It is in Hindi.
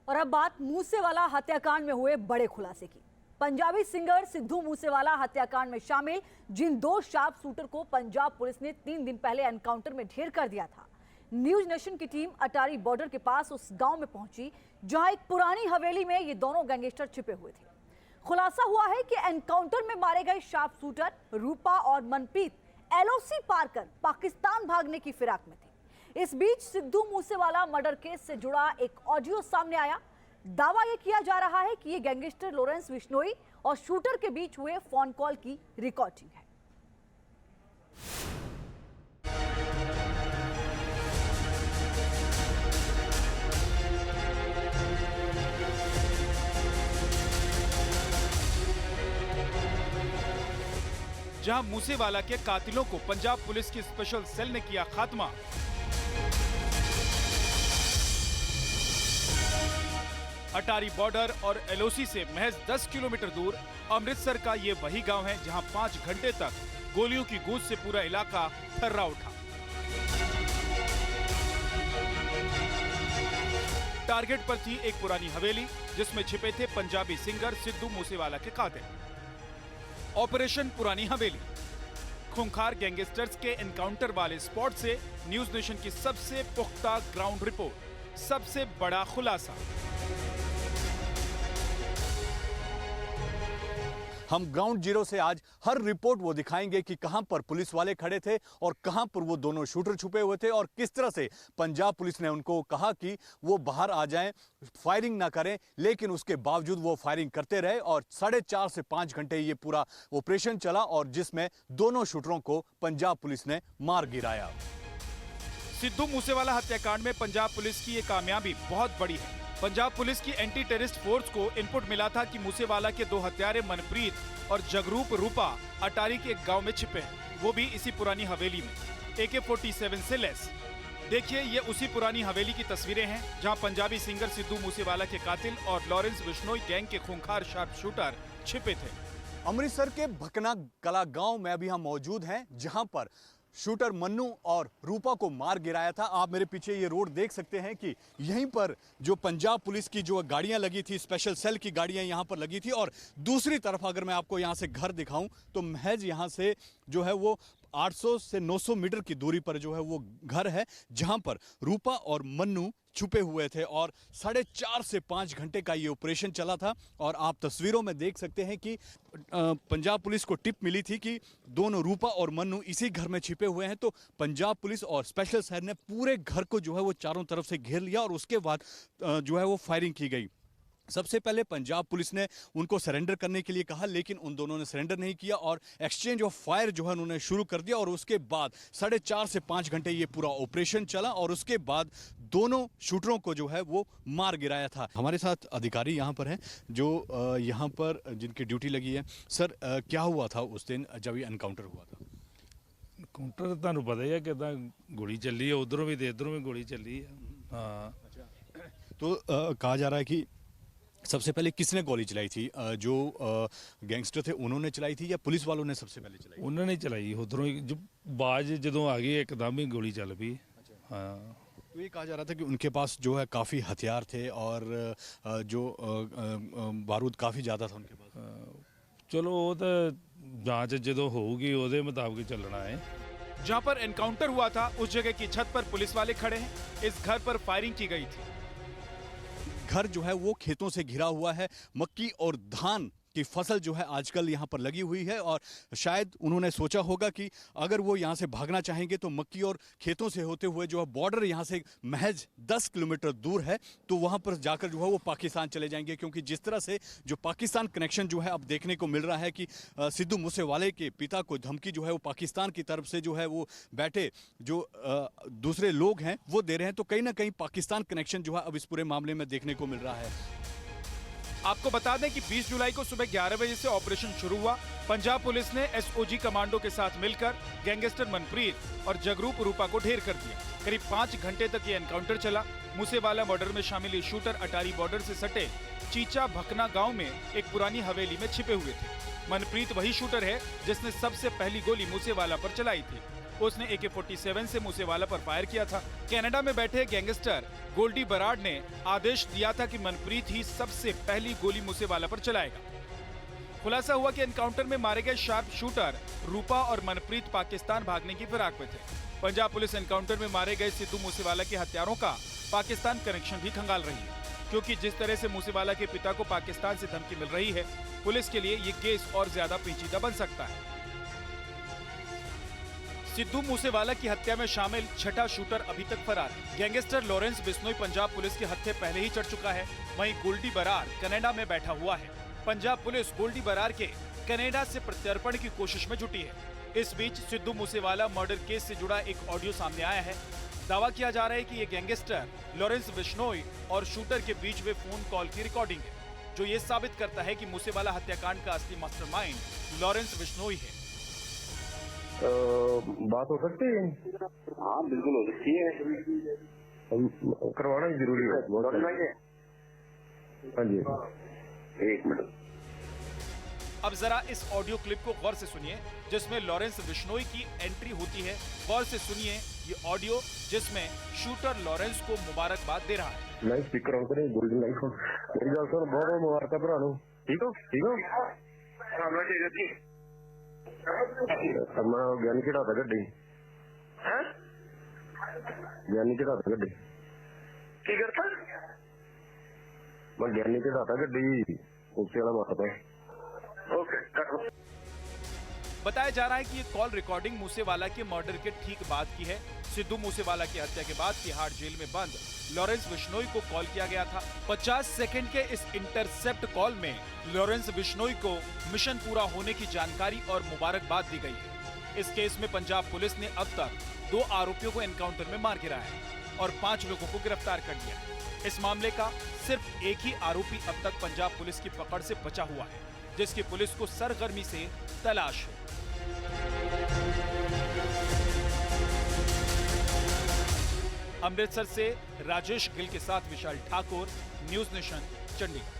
और अब बात मूसेवाला हत्याकांड में हुए बड़े खुलासे की। पंजाबी सिंगर सिद्धू मूसेवाला हत्याकांड में शामिल जिन दो शार्प शूटर को पंजाब पुलिस ने 3 दिन पहले एनकाउंटर में ढेर कर दिया था, न्यूज नेशन की टीम अटारी बॉर्डर के पास उस गांव में पहुंची जहां एक पुरानी हवेली में ये दोनों गैंगस्टर छिपे हुए थे। खुलासा हुआ है कि एनकाउंटर में मारे गए शार्प शूटर रूपा और मनप्रीत एलओसी पार कर पाकिस्तान भागने की फिराक में थे। इस बीच सिद्धू मूसेवाला मर्डर केस से जुड़ा एक ऑडियो सामने आया। दावा यह किया जा रहा है कि ये गैंगस्टर लॉरेंस बिश्नोई और शूटर के बीच हुए फोन कॉल की रिकॉर्डिंग है। जहां मूसेवाला के कातिलों को पंजाब पुलिस की स्पेशल सेल ने किया खात्मा, अटारी बॉर्डर और एलओसी से महज 10 किलोमीटर दूर अमृतसर का ये वही गांव है जहां 5 घंटे तक गोलियों की गूंज से पूरा इलाका थर्रा उठा। टारगेट पर थी एक पुरानी हवेली जिसमें छिपे थे पंजाबी सिंगर सिद्धू मूसेवाला के कातिल। ऑपरेशन पुरानी हवेली, खूंखार गैंगस्टर्स के एनकाउंटर वाले स्पॉट से न्यूज नेशन की सबसे पुख्ता ग्राउंड रिपोर्ट, सबसे बड़ा खुलासा। हम ग्राउंड जीरो से आज हर रिपोर्ट वो दिखाएंगे कि कहां पर पुलिस वाले खड़े थे और कहां पर वो दोनों शूटर छुपे हुए थे और किस तरह से पंजाब पुलिस ने उनको कहा कि वो बाहर आ जाएं, फायरिंग ना करें, लेकिन उसके बावजूद वो फायरिंग करते रहे और 4.5 से 5 घंटे ये पूरा ऑपरेशन चला और जिसमें दोनों शूटरों को पंजाब पुलिस ने मार गिराया। सिद्धू मूसेवाला हत्याकांड में पंजाब पुलिस की ये कामयाबी बहुत बड़ी है। पंजाब पुलिस की एंटी टेररिस्ट फोर्स को इनपुट मिला था कि मूसेवाला के 2 हत्यारे मनप्रीत और जगरूप रूपा अटारी के एक गांव में छिपे हैं, वो भी इसी पुरानी हवेली में AK-47 से लैस। देखिए ये उसी पुरानी हवेली की तस्वीरें हैं जहां पंजाबी सिंगर सिद्धू मूसेवाला के कातिल और लॉरेंस बिश्नोई गैंग के खूंखार शार्प शूटर छिपे थे। अमृतसर के भकना कला गांव में अभी हम मौजूद हैं जहां पर शूटर मन्नू और रूपा को मार गिराया था। आप मेरे पीछे ये रोड देख सकते हैं कि यहीं पर जो पंजाब पुलिस की जो गाड़ियां लगी थी, स्पेशल सेल की गाड़ियां यहां पर लगी थी और दूसरी तरफ अगर मैं आपको यहां से घर दिखाऊं तो महज यहां से जो है वो 800 से 900 मीटर की दूरी पर जो है वो घर है जहां पर रूपा और मन्नू छुपे हुए थे और 4.5 से 5 घंटे का ये ऑपरेशन चला था। और आप तस्वीरों में देख सकते हैं कि पंजाब पुलिस को टिप मिली थी कि दोनों रूपा और मन्नू इसी घर में छिपे हुए हैं, तो पंजाब पुलिस और स्पेशल सेल ने पूरे घर को जो है वो चारों तरफ से घेर लिया और उसके बाद जो है वो फायरिंग की गई। सबसे पहले पंजाब पुलिस ने उनको सरेंडर करने के लिए कहा, लेकिन उन दोनों ने सरेंडर नहीं किया और एक्सचेंज ऑफ फायर जो है उन्होंने शुरू कर दिया और उसके बाद 4.5 से 5 घंटे ये पूरा ऑपरेशन चला और उसके बाद दोनों शूटरों को जो है वो मार गिराया था। हमारे साथ अधिकारी यहाँ पर हैं जो यहाँ पर जिनकी ड्यूटी लगी है। सर, क्या हुआ था उस दिन जब ये एनकाउंटर हुआ था? एनकाउंटर ਤੁਹਾਨੂੰ पता ही है किदा गोली चली है, उधरों भी तो इधरों भी गोली चली है। हाँ, तो कहा जा रहा है कि सबसे पहले किसने गोली चलाई थी? जो गैंगस्टर थे उन्होंने चलाई थी या पुलिस वालों ने सबसे पहले चलाई? उन्होंने चलाई उधरों ही, जो बाज जो आ गई एकदम ही गोली चल पी। हाँ, तो ये कहा जा रहा था कि उनके पास जो है काफ़ी हथियार थे और जो बारूद काफ़ी ज़्यादा था उनके पास। चलो वो तो जांच जो होगी उसके मुताबिक चलना है। जहां पर एनकाउंटर हुआ था उस जगह की छत पर पुलिस वाले खड़े हैं। इस घर पर फायरिंग की गई थी। घर जो है वो खेतों से घिरा हुआ है, मक्की और धान की फसल जो है आजकल यहाँ पर लगी हुई है और शायद उन्होंने सोचा होगा कि अगर वो यहाँ से भागना चाहेंगे तो मक्की और खेतों से होते हुए जो है बॉर्डर यहाँ से महज 10 किलोमीटर दूर है, तो वहाँ पर जाकर जो है वो पाकिस्तान चले जाएंगे। क्योंकि जिस तरह से जो पाकिस्तान कनेक्शन जो है अब देखने को मिल रहा है कि सिद्धू मूसेवाले के पिता को धमकी जो है वो पाकिस्तान की तरफ से जो है वो बैठे जो दूसरे लोग हैं वो दे रहे हैं, तो कहीं ना कहीं पाकिस्तान कनेक्शन जो है अब इस पूरे मामले में देखने को मिल रहा है। आपको बता दें कि 20 जुलाई को सुबह 11 बजे से ऑपरेशन शुरू हुआ। पंजाब पुलिस ने SOG कमांडो के साथ मिलकर गैंगस्टर मनप्रीत और जगरूप रूपा को ढेर कर दिया। करीब 5 घंटे तक ये एनकाउंटर चला। मूसेवाला मर्डर में शामिल ये शूटर अटारी बॉर्डर से सटे चीचा भकना गांव में एक पुरानी हवेली में छिपे हुए थे। मनप्रीत वही शूटर है जिसने सबसे पहली गोली मूसेवाला पर चलाई थी। उसने AK-47 से मूसेवाला पर फायर किया था। कनाडा में बैठे गैंगस्टर गोल्डी बराड ने आदेश दिया था कि मनप्रीत ही सबसे पहली गोली मूसेवाला पर चलाएगा। खुलासा हुआ कि एनकाउंटर में मारे गए शार्प शूटर रूपा और मनप्रीत पाकिस्तान भागने की फिराक में थे। पंजाब पुलिस एनकाउंटर में मारे गए सिद्धू मूसेवाला के हत्यारों का पाकिस्तान कनेक्शन भी खंगाल रही है, क्योंकि जिस तरह से मूसेवाला के पिता को पाकिस्तान से धमकी मिल रही है, पुलिस के लिए ये केस और ज्यादा पेचीदा बन सकता है। सिद्धू मूसेवाला की हत्या में शामिल छठा शूटर अभी तक फरार है। Gangster Lawrence Bishnoi Punjab police के हत्थे पहले ही चढ़ चुका है। वहीं गोल्डी बरार कनाडा में बैठा हुआ है। पंजाब पुलिस गोल्डी बरार के कनाडा से प्रत्यर्पण की कोशिश में जुटी है। इस बीच सिद्धू मूसेवाला मर्डर केस से जुड़ा एक ऑडियो सामने आया है। दावा किया जा रहा है कि ये गैंगस्टर लॉरेंस बिश्नोई और शूटर के बीच में फोन कॉल की रिकॉर्डिंग है, जो ये साबित करता है कि मूसेवाला हत्याकांड का असली मास्टरमाइंड लॉरेंस बिश्नोई है। बात हो सकती है? हाँ बिल्कुल हो सकती है। करवाना ही जरूरी है। हाँ जी, एक मिनट। अब जरा इस ऑडियो क्लिप को गौर से सुनिए, जिसमें लॉरेंस बिश्नोई की एंट्री होती है। गौर से सुनिए ये ऑडियो, जिसमें शूटर लॉरेंस को मुबारकबाद दे रहा है। लाइव स्पीकर ऑन करें, गोल्डन लाइफ ऑन। मेरी गल सुन, बहुत बहुत मुबारक भरा नु। ठीक हो? ठीक हो? हाँ मैं ठीक है जी। मैं ज्ञानी चढ़ाता गड्डी। हैं? ज्ञानी चढ़ाता गड्डी। की करता? मैं ज्ञानी चढ़ाता गड्डी, उससे वाला मारता। ओके करो। बताया जा रहा है कि ये कॉल रिकॉर्डिंग मूसेवाला के मर्डर के ठीक बाद की है। सिद्धू मूसेवाला की हत्या के बाद तिहाड़ जेल में बंद लॉरेंस बिश्नोई को कॉल किया गया था। 50 सेकंड के इस इंटरसेप्ट कॉल में लॉरेंस बिश्नोई को मिशन पूरा होने की जानकारी और मुबारकबाद दी गई है। इस केस में पंजाब पुलिस ने अब तक 2 आरोपियों को एनकाउंटर में मार गिराया है और 5 लोगों को गिरफ्तार कर लिया है। इस मामले का सिर्फ एक ही आरोपी अब तक पंजाब पुलिस की पकड़ से बचा हुआ है, जिसकी पुलिस को सरगर्मी से तलाश है। अमृतसर से राजेश गिल के साथ विशाल ठाकुर, न्यूज़ नेशन, चंडीगढ़।